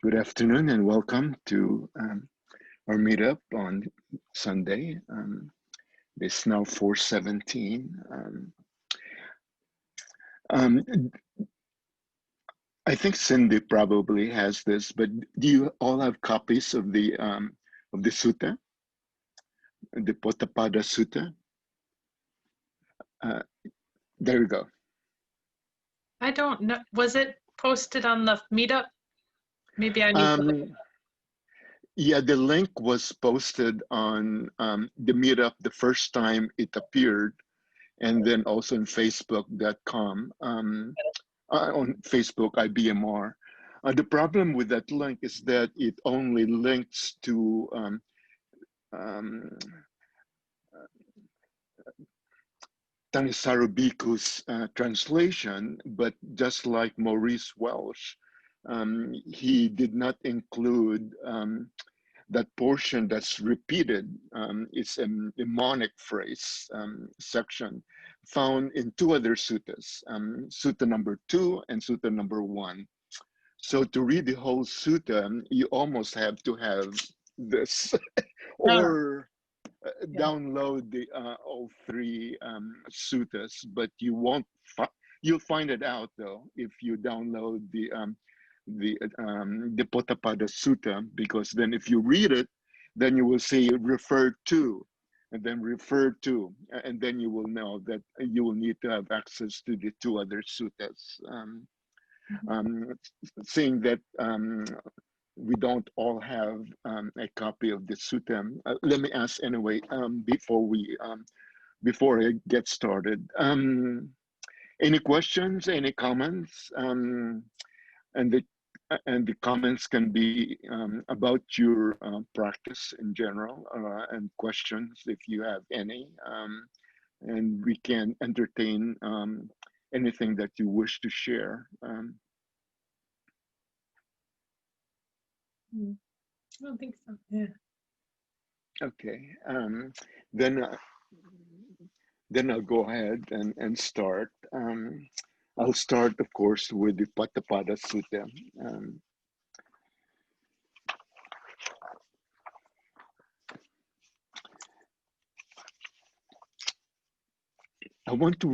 Good afternoon and welcome to our meetup on Sunday. It's now 4:17. Um, I think Cindy probably has this, but do you all have copies of the sutta, the Potthapada Sutta? There we go. I don't know. Was it posted on the meetup? Maybe I need to. Yeah, the link was posted on the meetup the first time it appeared, and then also on Facebook.com, on Facebook IBMR. The problem with that link is that it only links to Tanisaru Bhikku's translation, but just like Maurice Welsh, he did not include that portion that's repeated. It's a mnemonic phrase section found in two other suttas, Sutta number 2 and Sutta number 1. So to read the whole sutta, you almost have to have this or download the all three suttas, but you won't. You'll find it out though if you download the Potthapada Sutta, because then if you read it, then you will see referred to, and then referred to, and then you will know that you will need to have access to the two other suttas. Seeing that we don't all have a copy of the sutta, let me ask anyway before I get started. Any questions? Any comments? And the comments can be about your practice in general, and questions if you have any, and we can entertain anything that you wish to share. I don't think so. Yeah. Okay. Then I'll go ahead and start. I'll start, of course, with the Potthapada Sutta. I want to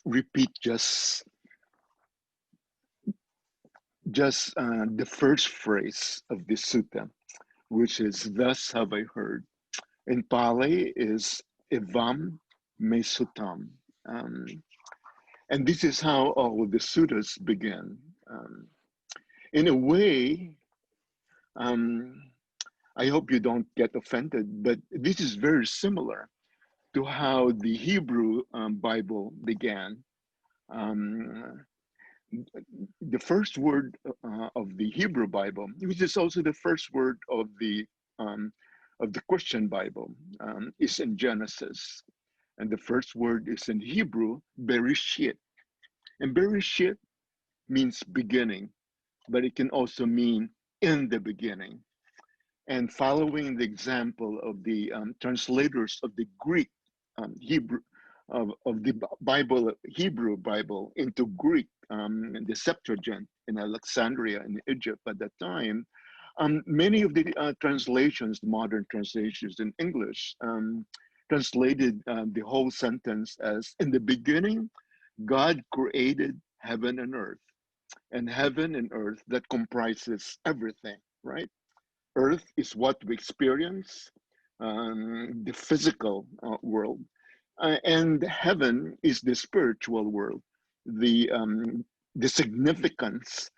repeat just the first phrase of the sutta, which is "Thus have I heard." In Pali is "Evam Me Sutam," and this is how all the suttas begin. In a way, I hope you don't get offended, but this is very similar to how the Hebrew Bible began. The first word of the Hebrew Bible, which is also the first word of the Christian Bible, is in Genesis, and the first word is in Hebrew, Bereshit, and Bereshit means beginning, but it can also mean in the beginning. And following the example of the translators of the Greek Hebrew of the Bible, Hebrew Bible into Greek, the Septuagint in Alexandria in Egypt at that time, many of the translations, the modern translations in English, translated the whole sentence as, "In the beginning, God created heaven and earth," and heaven and earth that comprises everything, right? Earth is what we experience, the physical world, and heaven is the spiritual world, the significance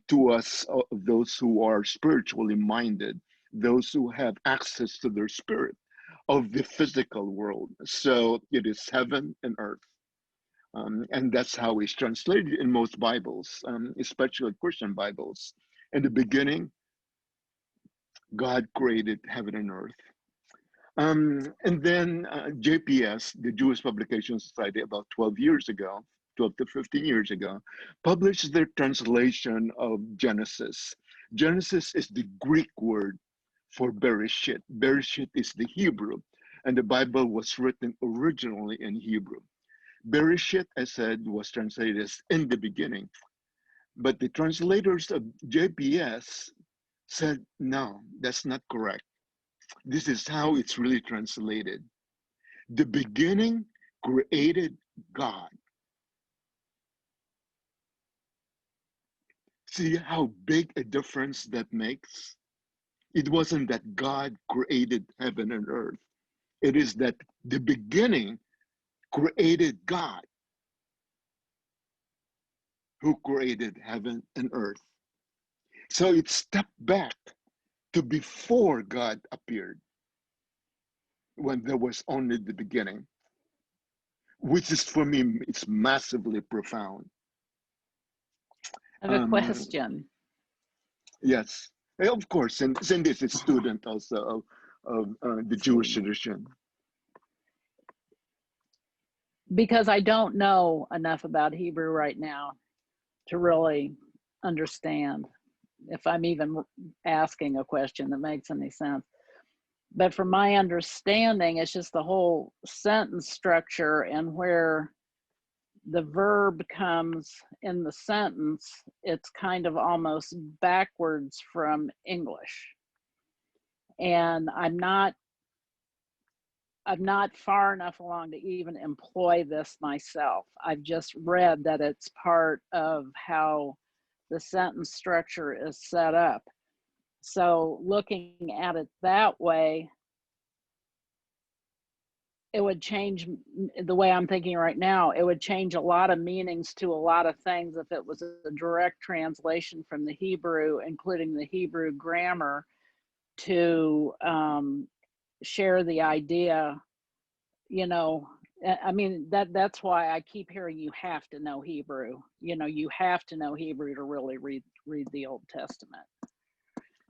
to us of those who are spiritually minded, those who have access to their spirit of the physical world. So it is heaven and earth. And that's how it's translated in most Bibles, especially Christian Bibles. In the beginning, God created heaven and earth. And then JPS, the Jewish Publication Society, about 12 years ago, 12 to 15 years ago, published their translation of Genesis. Genesis is the Greek word for Bereshit. Bereshit is the Hebrew, and the Bible was written originally in Hebrew. Bereshit, I said, was translated as "in the beginning." But the translators of JPS said, no, that's not correct. This is how it's really translated. The beginning created God. See how big a difference that makes? It wasn't that God created heaven and earth. It is that the beginning created God, who created heaven and earth. So it stepped back to before God appeared, when there was only the beginning, which is, for me, it's massively profound. I have a Um, question. yes, of course, and Cindy is a student also of the Jewish tradition. Because I don't know enough about Hebrew right now to really understand if I'm even asking a question that makes any sense. But from my understanding, it's just the whole sentence structure and where the verb comes in the sentence, it's kind of almost backwards from English. And I'm not far enough along to even employ this myself. I've just read that it's part of how the sentence structure is set up. So looking at it that way, it would change the way I'm thinking right now. It would change a lot of meanings to a lot of things if it was a direct translation from the Hebrew, including the Hebrew grammar, to share the idea. You know, I mean, that's why I keep hearing you have to know Hebrew. You know, you have to know Hebrew to really read the Old Testament.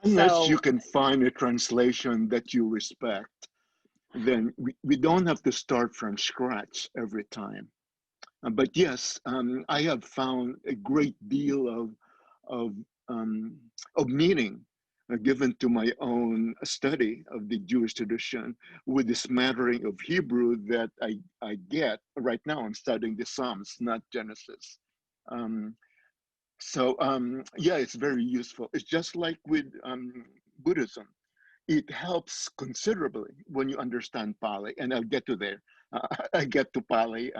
Unless you So can find a translation that you respect, then we don't have to start from scratch every time. But yes, I have found a great deal of, um, of meaning given to my own study of the Jewish tradition with the smattering of Hebrew that I get. Right now I'm studying the Psalms, not Genesis. Um, yeah, it's very useful. It's just like with Buddhism. It helps considerably when you understand Pali, and I'll get to there. I get to Pali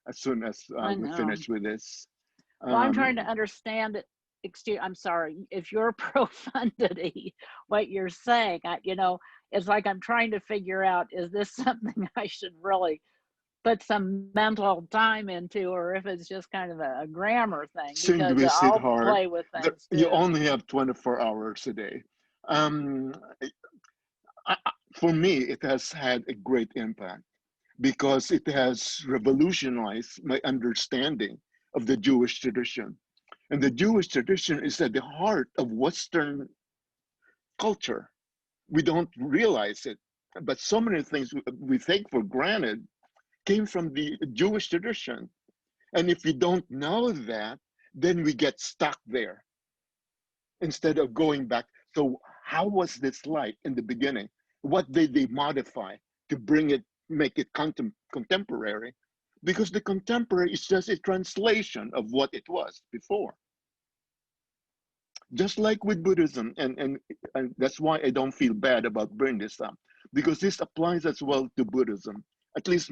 as soon as I we know. finish with this. Well, I'm trying to Um, understand it. Excuse, I'm sorry. If your profundity, what you're saying, you know, it's like I'm trying to figure out, is this something I should really put some mental time into, or if it's just kind of a grammar thing, because Cindy, I'll sweetheart, play with things you too. only have 24 hours a day. Um, for me, it has had a great impact because it has revolutionized my understanding of the Jewish tradition. And the Jewish tradition is at the heart of Western culture. We don't realize it, but so many things we take for granted came from the Jewish tradition. And if we don't know that, then we get stuck there instead of going back. So, how was this like in the beginning? What did they modify to bring it, make it contemporary? Because the contemporary is just a translation of what it was before. Just like with Buddhism, and that's why I don't feel bad about bringing this up, because this applies as well to Buddhism. At least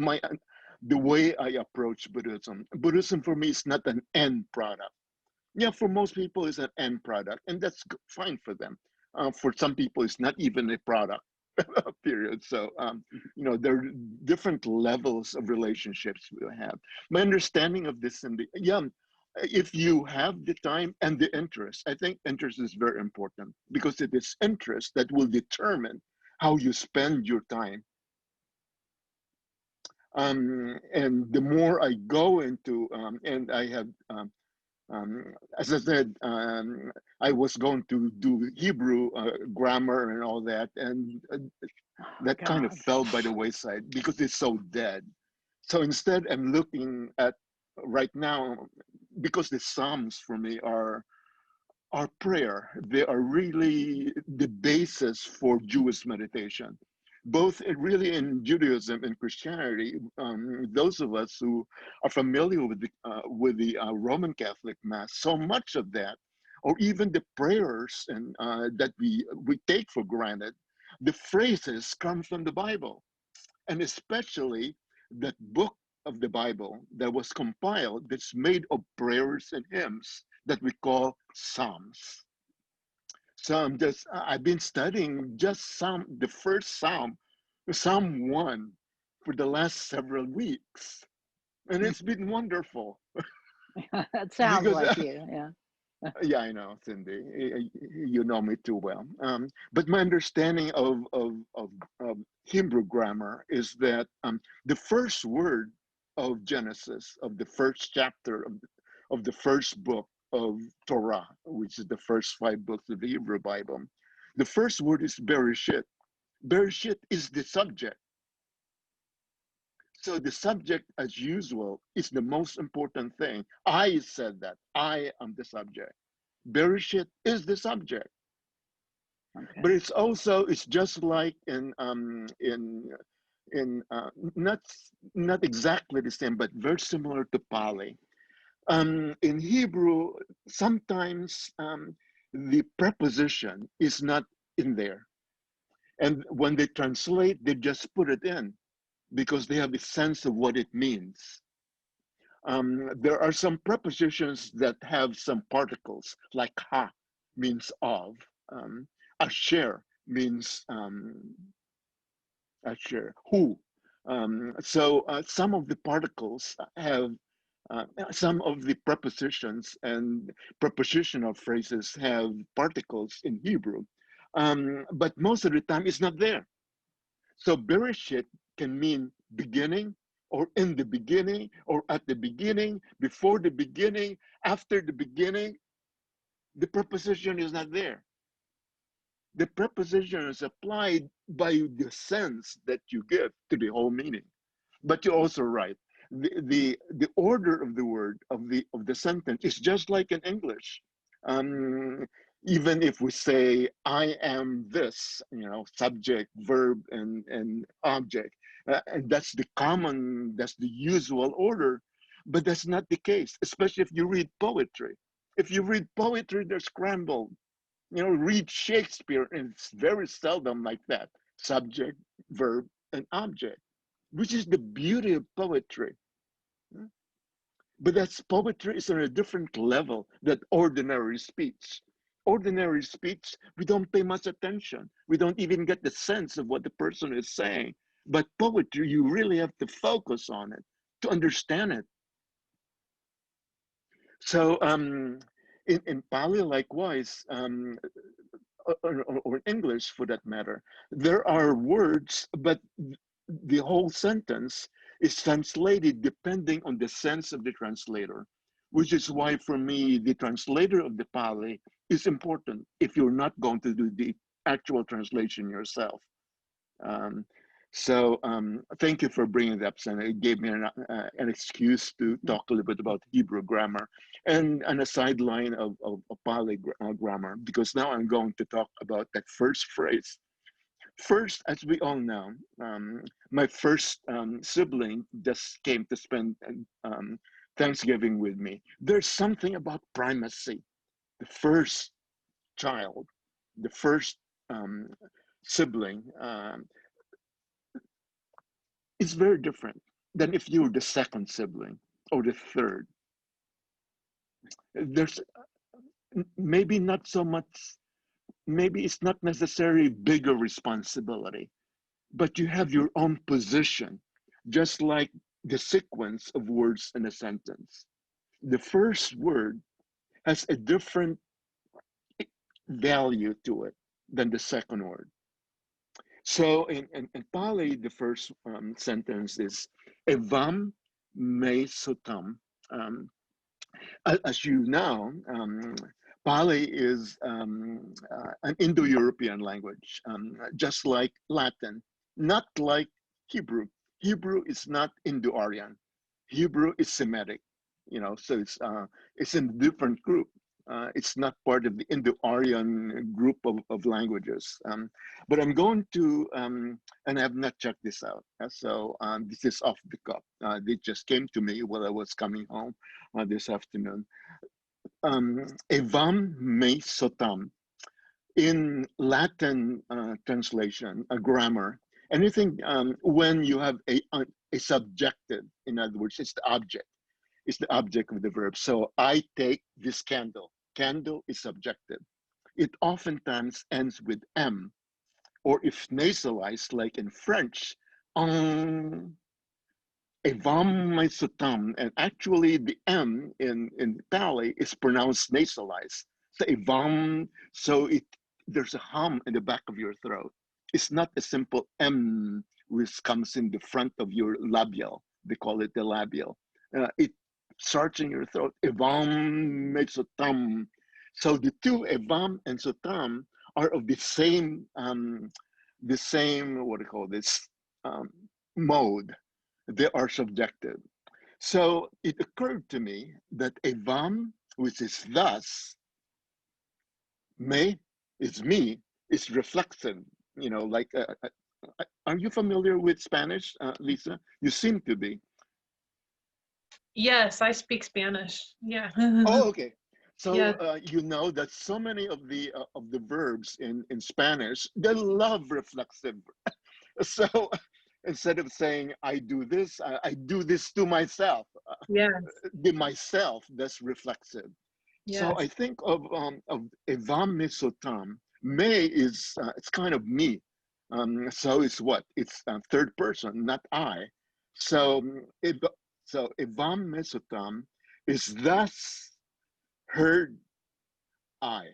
the way I approach Buddhism. Buddhism for me is not an end product. Yeah, for most people it's an end product, and that's fine for them. For some people, it's not even a product. Period. So, there are different levels of relationships we have. My understanding of this, and if you have the time and the interest, I think interest is very important because it is interest that will determine how you spend your time. And the more I go into, and I have, as I said, I was going to do Hebrew grammar and all that, and that kind of God. fell by the wayside because it's so dead. So instead, I'm looking at right now, because the Psalms for me are prayer. They are really the basis for Jewish meditation. both really in Judaism and Christianity. Those of us who are familiar with the Roman Catholic Mass, so much of that, or even the prayers and that we take for granted, the phrases come from the Bible, and especially that book of the Bible that was compiled that's made of prayers and hymns that we call Psalms. So I've been studying just the first Psalm, Psalm 1, for the last several weeks. And it's been wonderful. That sounds Because, like you, yeah. yeah, I know, Cindy, you know me too well. But my understanding of Hebrew grammar is that the first word of Genesis, of the first chapter of the first book of Torah, which is the first 5 books of the Hebrew Bible, the first word is Bereshit. Bereshit is the subject. So the subject, as usual, is the most important thing. I said that. I am the subject. Bereshit is the subject. Okay. But it's just like not exactly the same, but very similar to Pali. In Hebrew, sometimes the preposition is not in there. And when they translate, they just put it in because they have a sense of what it means. There are some prepositions that have some particles, like ha means of, asher means asher, who. So some of the particles have some of the prepositions and prepositional phrases have particles in Hebrew, but most of the time it's not there. So Bereshit can mean beginning, or in the beginning, or at the beginning, before the beginning, after the beginning. The preposition is not there. The preposition is applied by the sense that you give to the whole meaning. But you're also right. The order of the word of the sentence is just like in English. Um, Even if we say I am this, subject, verb, and object, and that's the usual order. But that's not the case, especially if you read poetry. If you read poetry, they're scrambled. Read Shakespeare, and it's very seldom like that. Subject, verb, and object, which is the beauty of poetry. But that's poetry is on a different level than ordinary speech. Ordinary speech, we don't pay much attention. We don't even get the sense of what the person is saying. But poetry, you really have to focus on it to understand it. So in Pali, likewise, or English for that matter, there are words, but the whole sentence is translated depending on the sense of the translator, which is why for me, the translator of the Pali is important if you're not going to do the actual translation yourself. Um, so thank you for bringing that up, Sana. It gave me an excuse to talk a little bit about Hebrew grammar and a sideline of Pali grammar, because now I'm going to talk about that first phrase. First, as we all know, my first sibling just came to spend Thanksgiving with me. There's something about primacy. The first child, the first sibling, is very different than if you're the second sibling or the third. There's maybe not so much, maybe it's not necessarily bigger responsibility, but you have your own position, just like the sequence of words in a sentence. The first word has a different value to it than the second word. So in Pali, the first sentence is Evam Me Sutam. Um, as you know, Pali is an Indo-European language, just like Latin, not like Hebrew. Hebrew is not Indo-Aryan. Hebrew is Semitic, so it's in a different group. It's not part of the Indo-Aryan group of languages. But I'm going to, and I have not checked this out. So this is off the cuff. They just came to me while I was coming home this afternoon. Evam Me Sutam. In Latin translation, a grammar, anything when you have a subjective, in other words, it's the object of the verb. So I take this candle. Candle is subjective. It oftentimes ends with M, or if nasalized, like in French, Evam Me Sutam, and actually the M in Pali is pronounced nasalized. So Evam, so there's a hum in the back of your throat. It's not a simple M which comes in the front of your labial. They call it the labial. It starts in your throat. Evam Me Sutam. So the two Evam and Sutam are of the same what do you call this mode. They are subjective. So it occurred to me that Evam, which is thus, me is me, is reflexive. You know, like, are you familiar with Spanish, Lisa? You seem to be. Yes, I speak Spanish. Yeah. Oh, okay. So Yeah. you know that so many of the verbs in Spanish, they love reflexive. So instead of saying I do this, I do this to myself. Yes. The myself, that's reflexive. So Yes. I think of Evam Me Sutam. Me is it's kind of me. So it's what? It's third person, not I. So so Evam Me Sutam is thus heard I.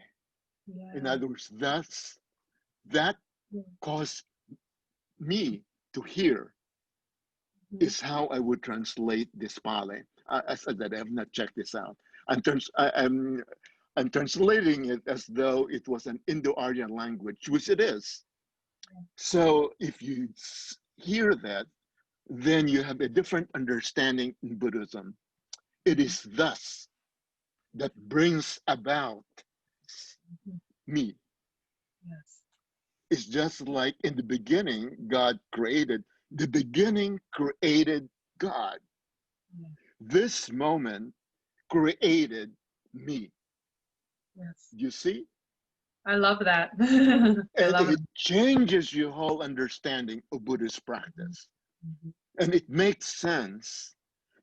In Yeah. other words, thus that Yeah. caused me to hear is how I would translate this Pali. I said that I have not checked this out. I'm translating it as though it was an Indo-Aryan language, which it is. So if you hear that, then you have a different understanding in Buddhism. It is thus that brings about me. Yes. It's just like in the beginning, God created. The beginning created God. Yeah. This moment created me. Yes. You see? I love that. I And love it. it changes your whole understanding of Buddhist practice. Mhm. And it makes sense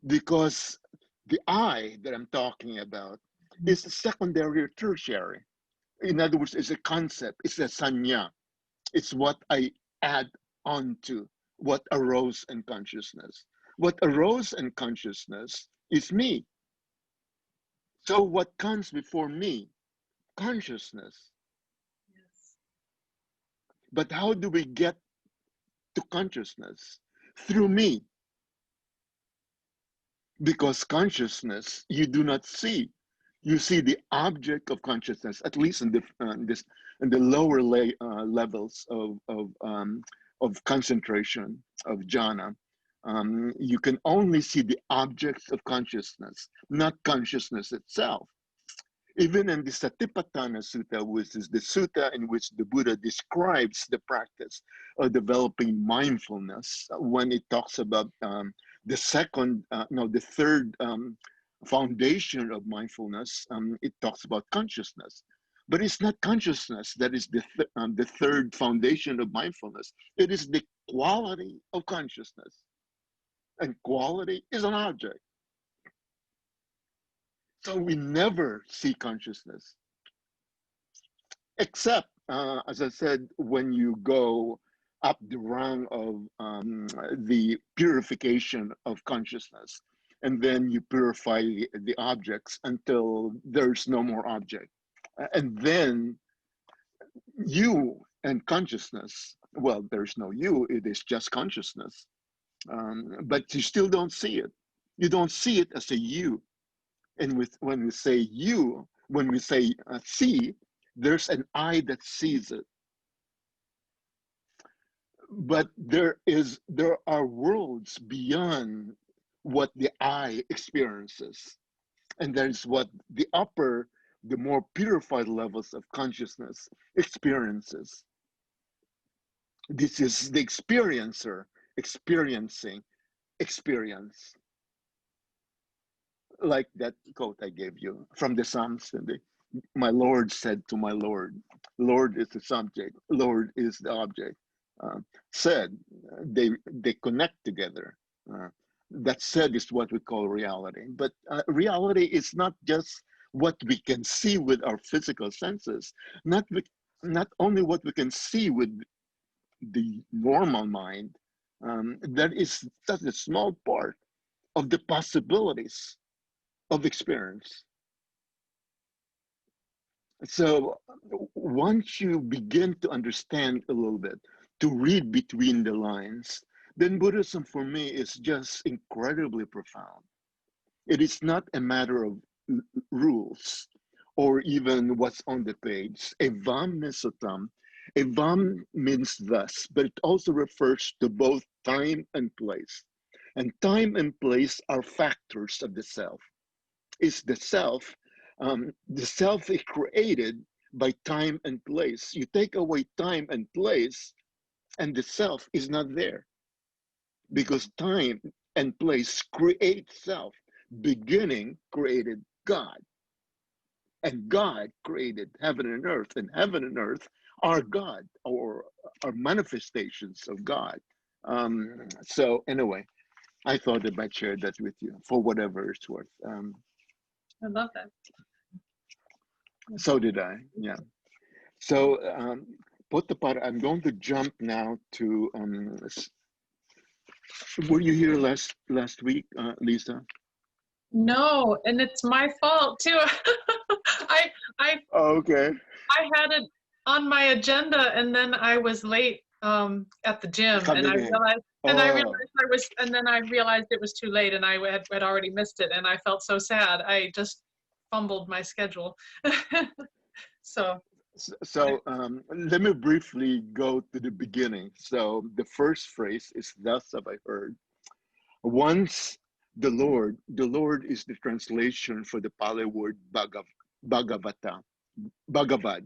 because the I that I'm talking about is secondary or tertiary. In other words, it's a concept, it's a sanya. It's what I add on to what arose in consciousness. What arose in consciousness is me. So what comes before me? Consciousness. Yes. But how do we get to consciousness? Through me. Because consciousness you do not see. You see the object of consciousness, at least in the lower levels of concentration of jhana. You can only see the objects of consciousness, not consciousness itself. Even in the Satipatthana Sutta, which is the sutta in which the Buddha describes the practice of developing mindfulness, when it talks about the third foundation of mindfulness, it talks about consciousness. But it's not consciousness that is the third foundation of mindfulness. It is the quality of consciousness. And quality is an object. So we never see consciousness, except, as I said, when you go up the rung of the purification of consciousness, and then you purify the objects until there's no more object. And then you and consciousness, well, there's no you, it is just consciousness. But you still don't see it. You don't see it as a you. And when we say you, when we say see, there's an I that sees it. But there are worlds beyond what the eye experiences. And there's what the upper the more purified levels of consciousness experiences. This is the experiencer experiencing experience. Like that quote I gave you from the Psalms today. My Lord said to my Lord. Lord is the subject. Lord is the object. Said, they connect together. That said is what we call reality. But reality is not just what we can see with our physical senses, not only what we can see with the normal mind. That is such a small part of the possibilities of experience. So once you begin to understand a little bit, to read between the lines, then Buddhism for me is just incredibly profound. It is not a matter of rules or even what's on the page. Evam Me SutamYT. Evam means thus, but it also refers to both time and place. And time and place are factors of the self. Is the self is created by time and place. You take away time and place, and the self is not there, because time and place create self. Beginning created God, and God created heaven and earth are God, or are manifestations of God. So anyway, I thought I might share that with you for whatever it's worth. I love that. So did I, yeah. So, Potthapada, I'm going to jump now to, were you here last week, Lisa? No, and it's my fault too. I Oh, okay. I had it on my agenda, and then I was late at the gym, and I Coming in. realized Oh, and then I realized it was too late, and I had already missed it, and I felt so sad. I just fumbled my schedule. So so let me briefly go to the beginning. So the first phrase is, thus have I heard. Once the Lord is the translation for the Pali word Bhagavata, Bhagavad.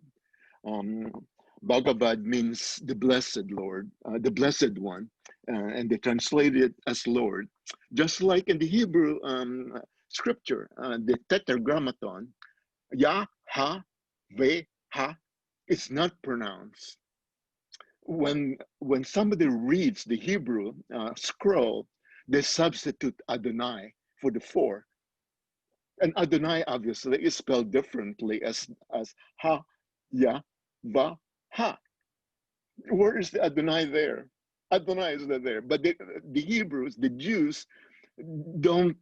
Um, Bhagavad means the blessed Lord, the blessed one, and they translate it as Lord. Just like in the Hebrew scripture, the Tetragrammaton, Yah, Ha, Ve, Ha, it's not pronounced. When somebody reads the Hebrew scroll, they substitute Adonai for the four. And Adonai obviously is spelled differently as Ha, Ya, Va, Ha. Where is the Adonai there? Adonai is not there. But the Hebrews, the Jews, don't,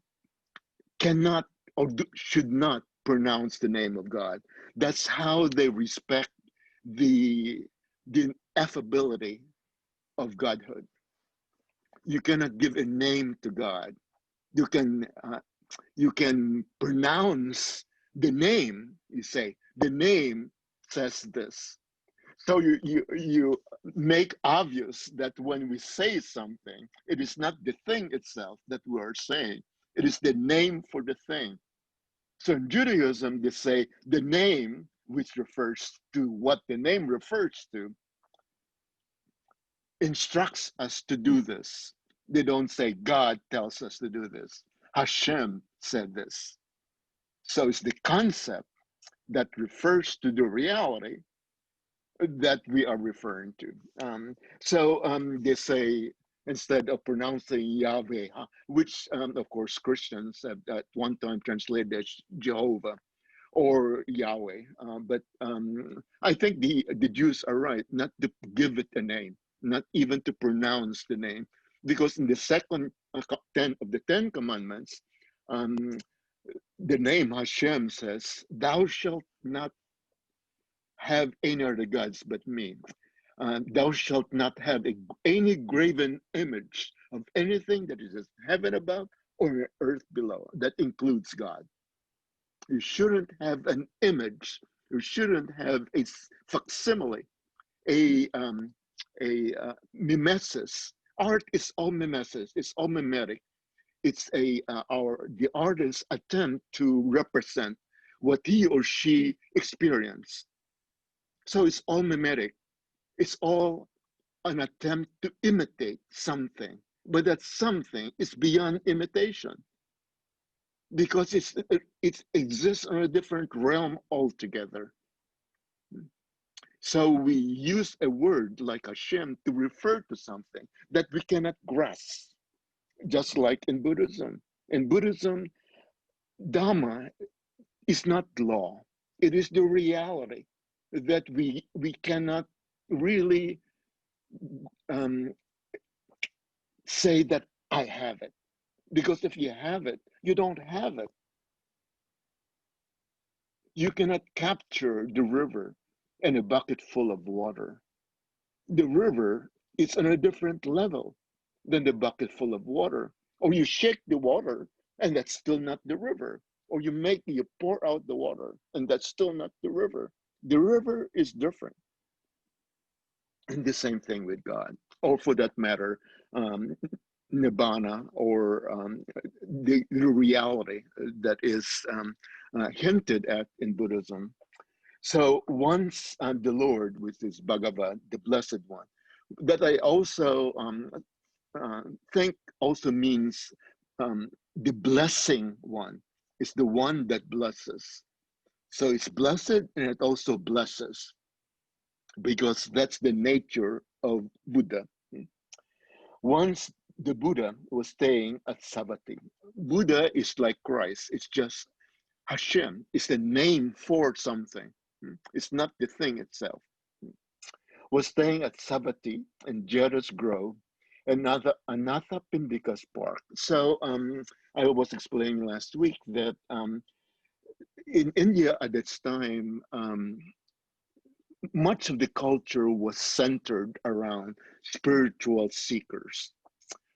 cannot, or should not pronounce the name of God. That's how they respect the affability of Godhood. You cannot give a name to God. You can pronounce the name. You say the name says this. So you make obvious that when we say something, it is not the thing itself that we are saying. It is the name for the thing. So in Judaism, they say the name, which refers to what the name refers to, instructs us to do this. They don't say God tells us to do this. Hashem said this. So it's the concept that refers to the reality that we are referring to. They say, instead of pronouncing Yahweh, which of course Christians have at one time translated as Jehovah or Yahweh, but I think the Jews are right not to give it a name, not even to pronounce the name, because in the second 10 of the 10 commandments, the name Hashem says, "Thou shalt not have any other gods but me. Thou shalt not have any graven image of anything that is in heaven above or earth below." That includes God. You shouldn't have an image. You shouldn't have a facsimile, a mimesis. Art is all mimesis. It's all mimetic. It's the artist's attempt to represent what he or she experienced. So it's all mimetic. It's all an attempt to imitate something, but that something is beyond imitation because it exists on a different realm altogether. So we use a word like Hashem to refer to something that we cannot grasp, just like in Buddhism. In Buddhism, Dhamma is not law. It is the reality that we cannot really um, say that I have it. Because if you have it, you don't have it. You cannot capture the river in a bucket full of water. The river is on a different level than the bucket full of water. Or you shake the water and that's still not the river. Or you pour out the water and that's still not the river. The river is different. And the same thing with God, or for that matter, um, nibbana, or the reality that is hinted at in Buddhism. So once the Lord, which is Bhagavan, the Blessed One, that I also think also means the blessing one is the one that blesses. So it's blessed and it also blesses because that's the nature of Buddha. Once the Buddha was staying at Savatthi. Buddha is like Christ. It's just Hashem. It's the name for something. It's not the thing itself. Was staying at Savatthi in Jera's Grove, Anatha Pindikas Park. So I was explaining last week that in India at that time, much of the culture was centered around spiritual seekers.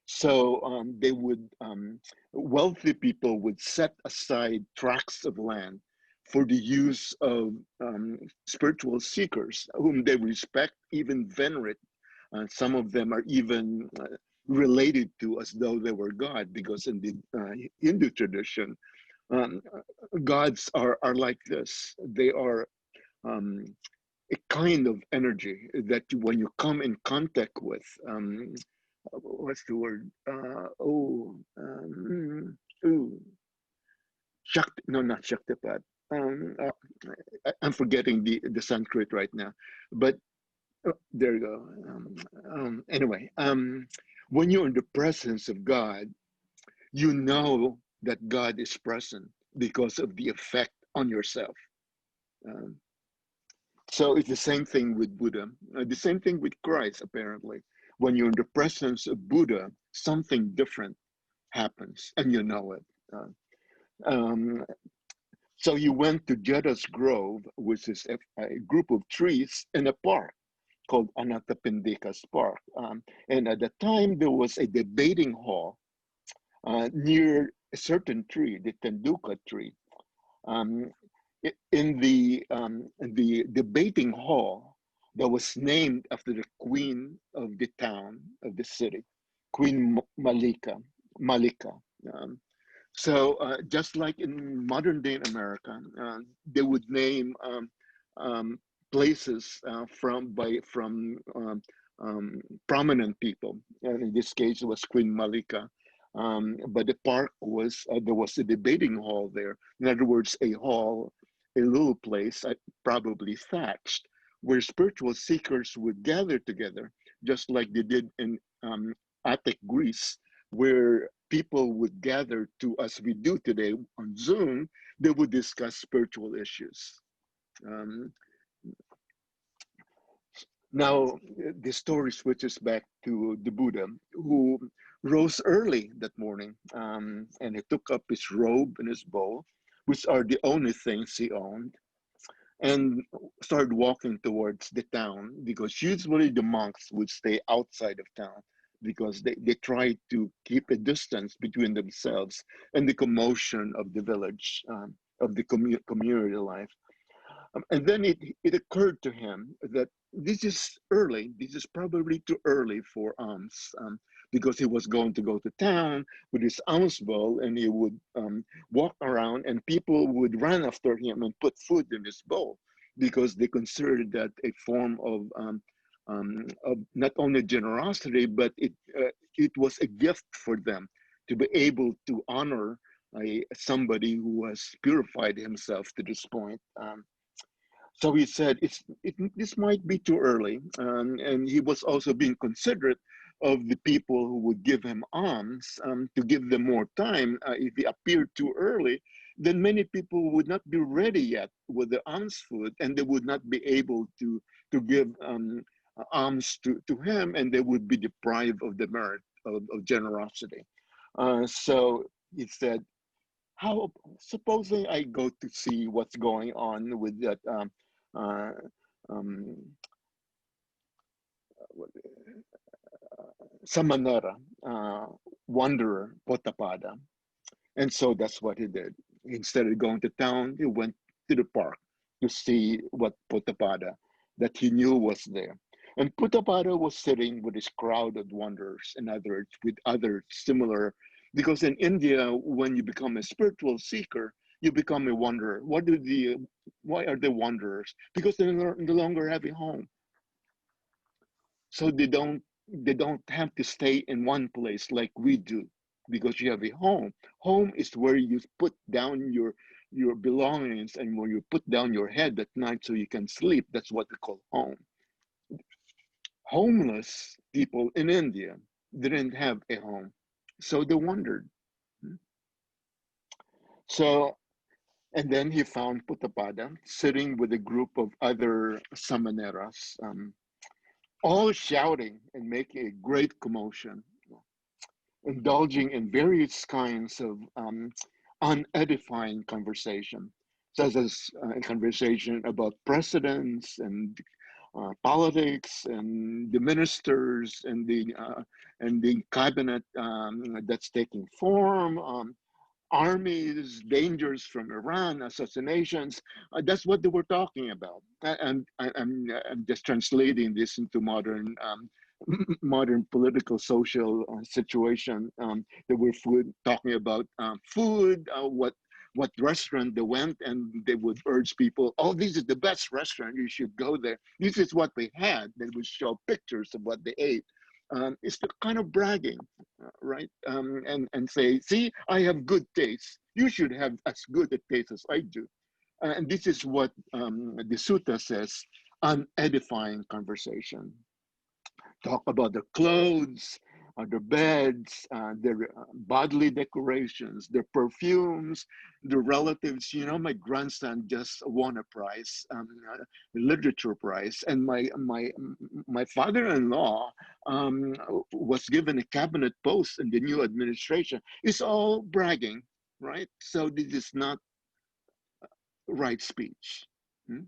So wealthy people would set aside tracts of land for the use of spiritual seekers, whom they respect, even venerate. Some of them are even related to as though they were God, because in the Hindu tradition, um, gods are like this. They are a kind of energy that when you come in contact with, what's the word? Ooh, Shakti, no, not Shaktipat. I'm forgetting the Sanskrit right now, but there you go. Anyway, when you're in the presence of God, you know that God is present because of the effect on yourself. Um, So it's the same thing with Buddha, the same thing with Christ, apparently. When you're in the presence of Buddha, something different happens and you know it. Um, so you went to Jeta's Grove, which is a group of trees in a park called Anathapindika's Park. And at the time, there was a debating hall near a certain tree, the Tenduka tree. Um, in the debating hall that was named after the queen of the town of the city, Queen Malika. Um, just like in modern day America, they would name places from prominent people. And in this case, it was Queen Malika. But the park was there was a debating hall there. In other words, a little place, probably thatched, where spiritual seekers would gather together, just like they did in Attic, Greece, where people would gather to, as we do today on Zoom, they would discuss spiritual issues. Um, Now, the story switches back to the Buddha, who rose early that morning, and he took up his robe and his bowl, which are the only things he owned, and started walking towards the town, because usually the monks would stay outside of town because they tried to keep a distance between themselves and the commotion of the village, of the community life. And then it occurred to him that this is early. This is probably too early for alms, because he was going to go to town with his alms bowl, and he would walk around, and people would run after him and put food in his bowl because they considered that a form of not only generosity, but it was a gift for them to be able to honor somebody who has purified himself to this point. So he said, this might be too early. And he was also being considerate of the people who would give him alms, to give them more time. If he appeared too early, then many people would not be ready yet with the alms food, and they would not be able to give alms to him, and they would be deprived of the merit of generosity. So he said, how, supposing I go to see what's going on with that uh, um, Samanera, wanderer, Potthapada. And so that's what he did. Instead of going to town, he went to the park to see what Potthapada, that he knew was there. And Potthapada was sitting with his crowd of wanderers, and others with other similar, because in India, when you become a spiritual seeker, you become a wanderer. Why are they wanderers? Because they no longer have a home. So they don't have to stay in one place like we do, because you have a home. Home is where you put down your belongings, and where you put down your head at night so you can sleep. That's what we call home. Homeless people in India didn't have a home, so they wandered. So, and then he found Potthapada sitting with a group of other Samaneras, all shouting and making a great commotion, indulging in various kinds of unedifying conversation, such as a conversation about presidents and politics and the ministers and the cabinet that's taking form. Armies, dangers from Iran, assassinations. That's what they were talking about. And I'm just translating this into modern political social situation. They were talking about food, what restaurant they went, and they would urge people, oh, this is the best restaurant, you should go there. This is what they had. They would show pictures of what they ate. It's the kind of bragging, right? And say, see, I have good taste. You should have as good a taste as I do. And this is what the sutta says, unedifying conversation. Talk about the clothes, their beds, their bodily decorations, their perfumes, their relatives. You know, my grandson just won a prize, a literature prize, and my father-in-law was given a cabinet post in the new administration. It's all bragging, right? So this is not right speech. Hmm?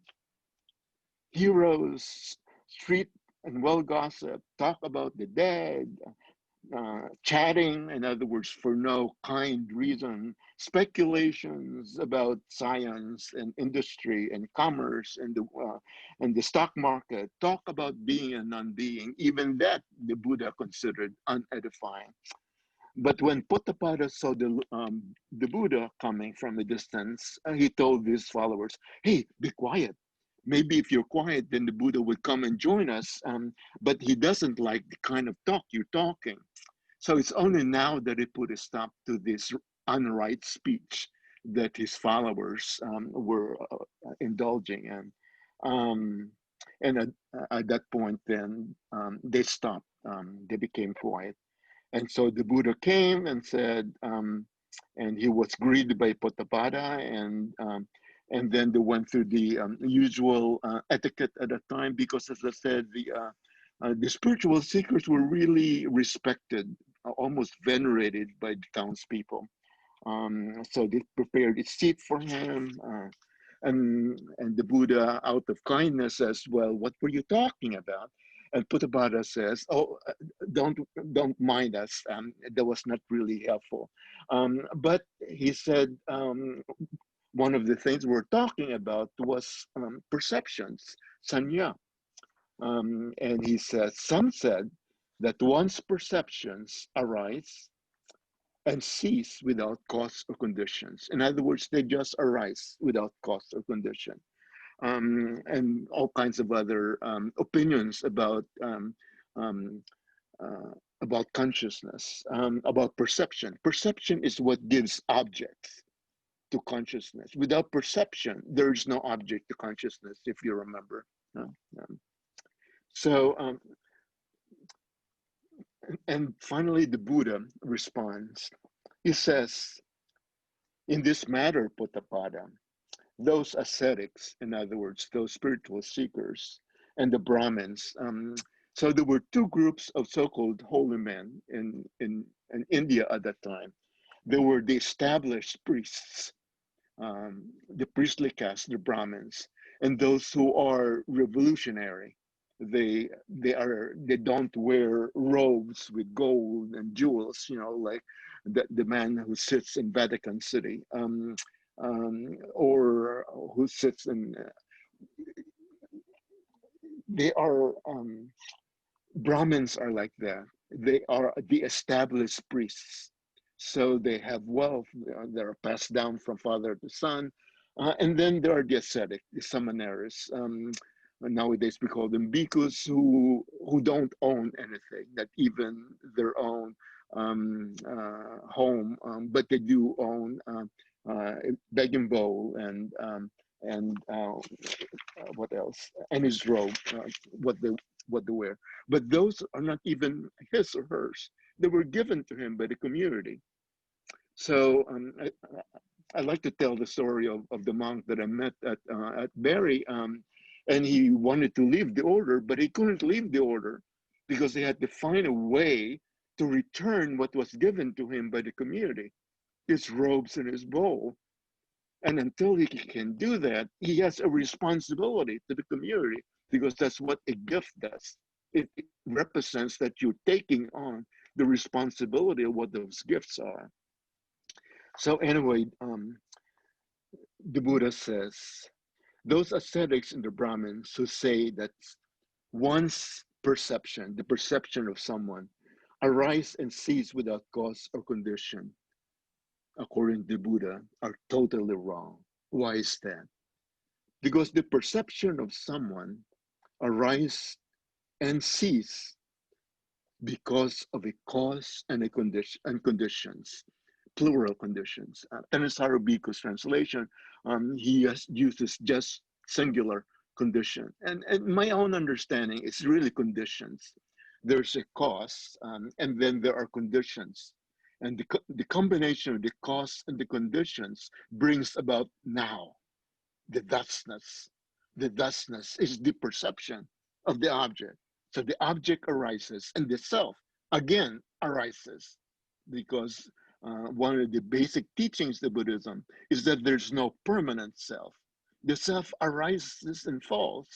Heroes, street and well gossip, talk about the dead, chatting, in other words, for no kind reason, speculations about science and industry and commerce and the stock market, talk about being and non-being. Even that the Buddha considered unedifying. But when Potthapada saw the Buddha coming from a distance, he told his followers, hey, be quiet. Maybe if you're quiet, then the Buddha would come and join us. But he doesn't like the kind of talk you're talking. So it's only now that he put a stop to this unright speech that his followers were indulging in. And at that point, then they stopped. They became quiet. And so the Buddha came and said, and he was greeted by Potthapada, and then they went through the usual etiquette at that time, because, as I said, the spiritual seekers were really respected, almost venerated by the townspeople. So they prepared a seat for him, and the Buddha, out of kindness, says, "Well, what were you talking about?" And Potthapada says, "Oh, don't mind us. That was not really helpful." But he said, one of the things we're talking about was perceptions, sanya. And he said, some said that once perceptions arise and cease without cause or conditions. In other words, they just arise without cause or condition. And all kinds of other opinions um, about consciousness, about perception. Perception is what gives objects to consciousness. Without perception, there is no object to consciousness, if you remember. No? So, and finally, the Buddha responds. He says, in this matter, Potthapada, those ascetics, in other words, those spiritual seekers, and the Brahmins. So there were two groups of so-called holy men in India at that time. There were the established priests, the priestly caste, the Brahmins, and those who are revolutionary. They don't wear robes with gold and jewels, like the man who sits in Vatican City, or who sits in. They are Brahmins are like that. They are the established priests. So they have wealth that are passed down from father to son. And then there are the ascetic, the seminaries. Nowadays we call them bhikkhus who don't own anything, not even their own home, but they do own begging bowl and what else? And his robe, what they wear. But those are not even his or hers. They were given to him by the community. So I like to tell the story of the monk that I met at Berry, and he wanted to leave the order, but he couldn't leave the order because he had to find a way to return what was given to him by the community, his robes and his bowl. And until he can do that, he has a responsibility to the community because that's what a gift does. It represents that you're taking on the responsibility of what those gifts are. So anyway, the Buddha says, those ascetics and the Brahmins who say that once perception, the perception of someone, arise and cease without cause or condition, according to Buddha, are totally wrong. Why is that? Because the perception of someone arise and cease because of a cause and a condition and conditions, plural conditions. Thanissaro Bhikkhu's translation, uses just singular condition. And my own understanding is really conditions. There's a cause, and then there are conditions. And the combination of the cause and the conditions brings about now the thusness. The thusness is the perception of the object. So the object arises and the self again arises because one of the basic teachings of Buddhism is that there's no permanent self. The self arises and falls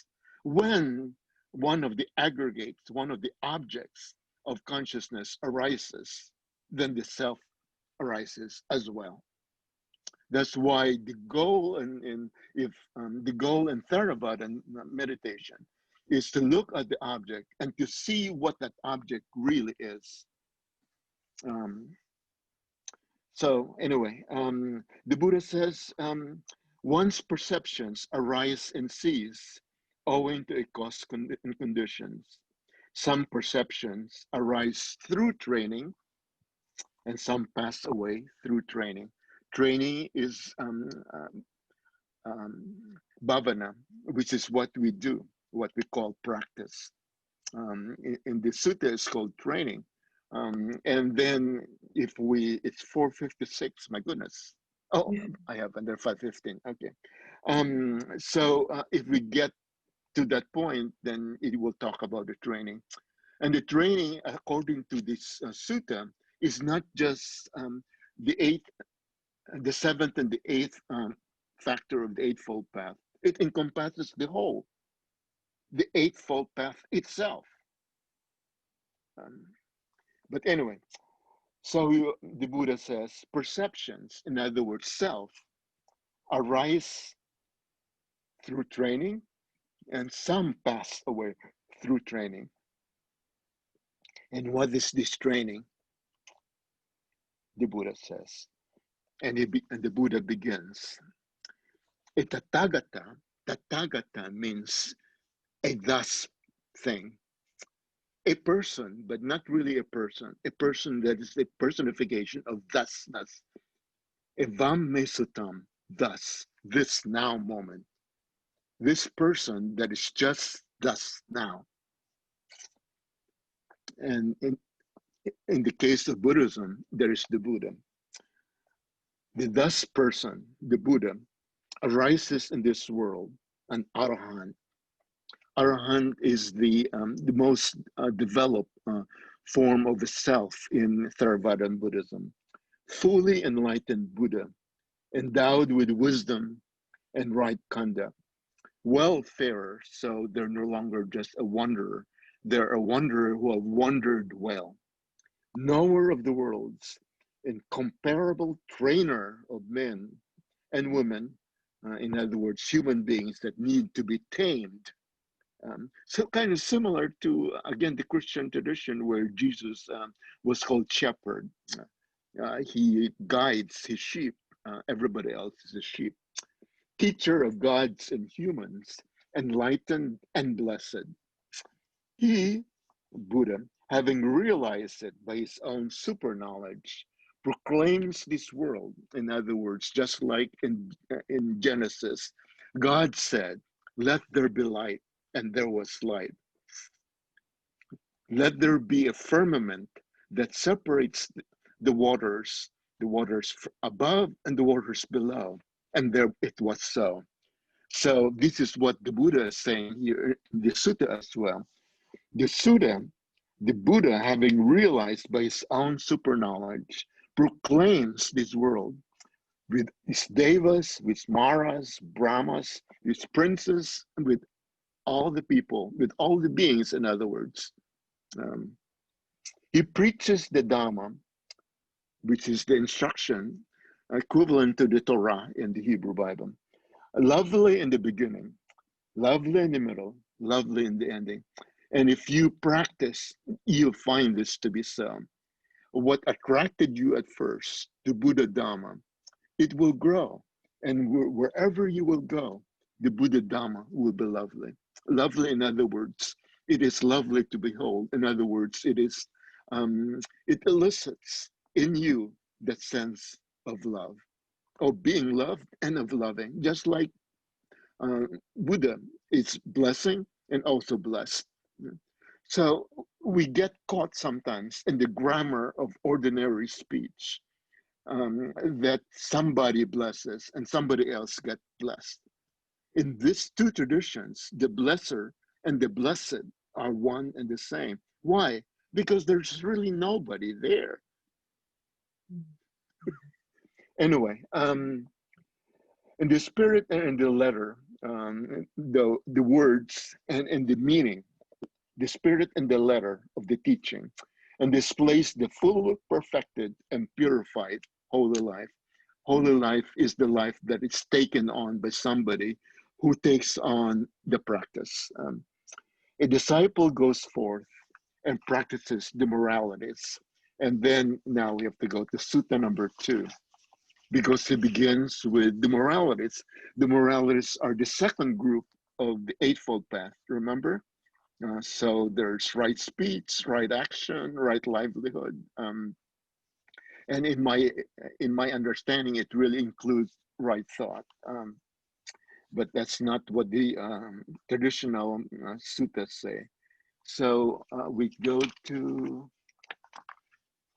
when one of the aggregates, one of the objects of consciousness arises, then the self arises as well. That's why the goal the goal in Theravada meditation is to look at the object and to see what that object really is. So anyway, the Buddha says, once perceptions arise and cease owing to a cause and conditions, some perceptions arise through training and some pass away through training. Training is bhavana, which is what we do, what we call practice. In the sutta, it's called training. And then it's 4:56, my goodness. Oh, Yeah. I have under 5:15, okay. So if we get to that point, then it will talk about the training. And the training, according to this sutta, is not just the seventh and the eighth factor of the Eightfold Path. It encompasses the Eightfold Path itself. But anyway, so the Buddha says perceptions, in other words, self, arise through training and some pass away through training. And what is this training? The Buddha says. And the Buddha begins. A Tathagata means a thus thing. A person, but not really a person that is a personification of thusness. Evam Me Sutam, thus, this now moment. This person that is just thus now. And in the case of Buddhism, there is the Buddha. The thus person, the Buddha, arises in this world, an arahant. Arahant is the most developed form of the self in Theravada Buddhism. Fully enlightened Buddha, endowed with wisdom and right conduct. Well-farer, so they're no longer just a wanderer. They're a wanderer who have wandered well. Knower of the worlds, incomparable trainer of men and women, in other words, human beings that need to be tamed. So kind of similar to, again, the Christian tradition where Jesus was called shepherd. He guides his sheep. Everybody else is a sheep. Teacher of gods and humans, enlightened and blessed. He, Buddha, having realized it by his own super knowledge, proclaims this world. In other words, just like in Genesis, God said, "Let there be light," and there was light. Let there be a firmament that separates the waters above and the waters below. And there it was so. So this is what the Buddha is saying here in the sutta as well. The sutta, the Buddha, having realized by his own super knowledge, proclaims this world with his devas, with maras, brahmas, with princes, with all the people, with all the beings, in other words. He preaches the Dhamma, which is the instruction equivalent to the Torah in the Hebrew Bible. Lovely in the beginning, lovely in the middle, lovely in the ending. And if you practice, you'll find this to be so. What attracted you at first to Buddha Dhamma, it will grow. And wherever you will go, the Buddha Dhamma will be lovely. Lovely, in other words, it is lovely to behold. In other words, it elicits in you that sense of love, of being loved and of loving, just like Buddha is blessing and also blessed. So we get caught sometimes in the grammar of ordinary speech, that somebody blesses and somebody else gets blessed. In these two traditions, the blesser and the blessed are one and the same. Why? Because there's really nobody there. Anyway, in the spirit and in the letter, the words and the meaning, the spirit and the letter of the teaching, and displays the full, perfected, and purified holy life. Holy life is the life that is taken on by somebody who takes on the practice. A disciple goes forth and practices the moralities. And then now we have to go to Sutta number 2, because he begins with the moralities. The moralities are the second group of the Eightfold Path, remember? So there's right speech, right action, right livelihood. And in my understanding, it really includes right thought. But that's not what the traditional suttas say. So we go to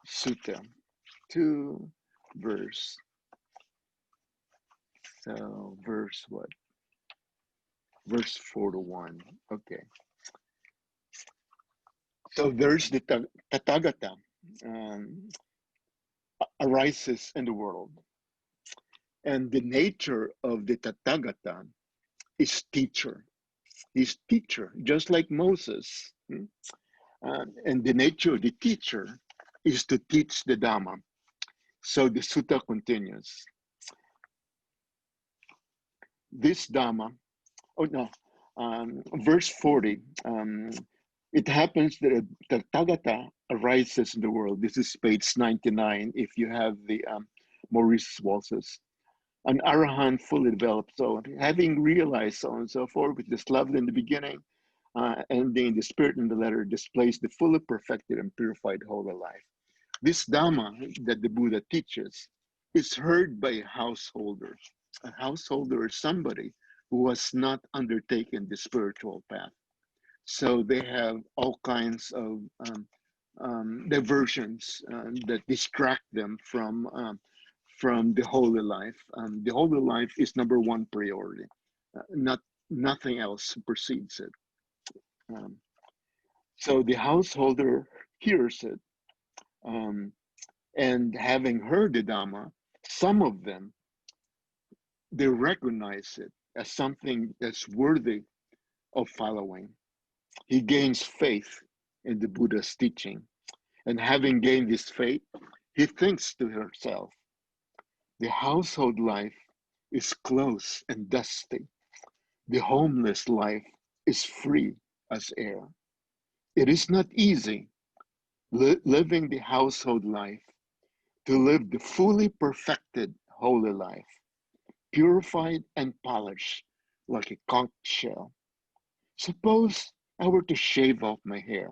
Sutta 2, verse. So verse what? Verse 4 to 1. Okay. So there's the Tathagata arises in the world. And the nature of the Tathagata is teacher. He's teacher, just like Moses. And the nature of the teacher is to teach the Dhamma. So the sutta continues. This Dhamma, verse 40, it happens that the Tathagata arises in the world. This is page 99 if you have the Maurice Walsh's. An arahant fully developed soul, having realized so on and so forth, which is loved in the beginning, ending the spirit in the letter, displays the fully perfected and purified holy life. This Dhamma that the Buddha teaches is heard by a householder. A householder is somebody who has not undertaken the spiritual path. So they have all kinds of diversions that distract them from the holy life. The holy life is number one priority. Nothing else precedes it. So the householder hears it, and having heard the Dhamma, some of them, they recognize it as something that's worthy of following. He gains faith in the Buddha's teaching. And having gained this faith, he thinks to himself, the household life is close and dusty. The homeless life is free as air. It is not easy living the household life to live the fully perfected holy life, purified and polished like a conch shell. Suppose I were to shave off my hair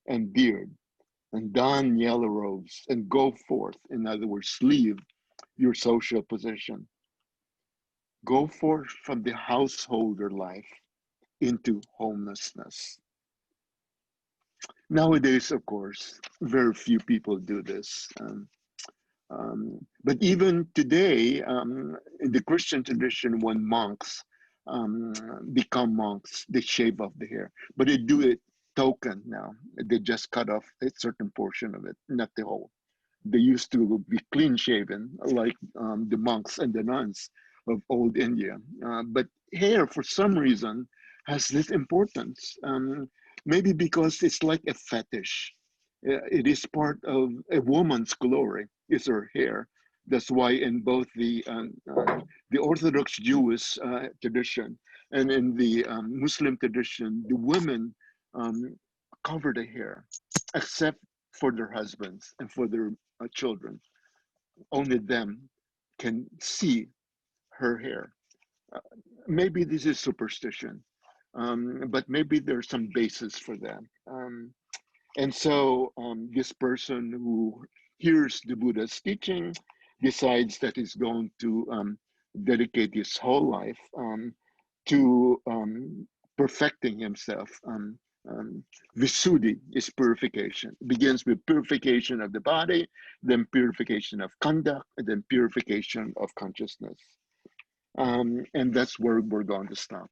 and beard and don yellow robes and go forth, in other words, leave your social position. Go forth from the householder life into homelessness. Nowadays, of course, very few people do this. But even today, in the Christian tradition, when monks become monks, they shave off the hair, but they do it token now. They just cut off a certain portion of it, not the whole. They used to be clean shaven, like the monks and the nuns of old India. But hair, for some reason, has this importance. Maybe because it's like a fetish. It is part of a woman's glory, is her hair. That's why in both the Orthodox Jewish tradition and in the Muslim tradition, the women cover the hair, except for their husbands and for their children. Only them can see her hair. Maybe this is superstition, but maybe there's some basis for that. And so this person who hears the Buddha's teaching decides that he's going to dedicate his whole life to perfecting himself. Visuddhi is purification. It begins with purification of the body, then purification of conduct, and then purification of consciousness. And that's where we're going to stop.